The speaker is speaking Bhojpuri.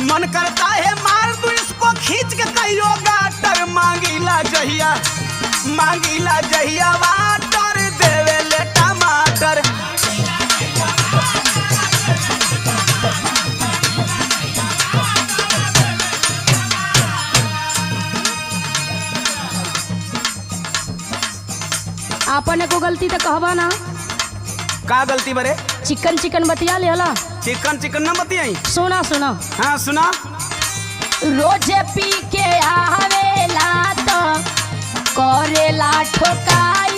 मन करता है मार दूं इसको खींच के कहियो गाटर। मांगीला जहिया वाटर देवे ले टमाटर। आपने को गलती तो कहबा ना। का गलती बरे? चिकन चिकन बतिया ले हला। चिकन चिकन न बतियाई। सुना सुना। हाँ सुना। रोजे पी के आवेला तो करेला ठोकाई।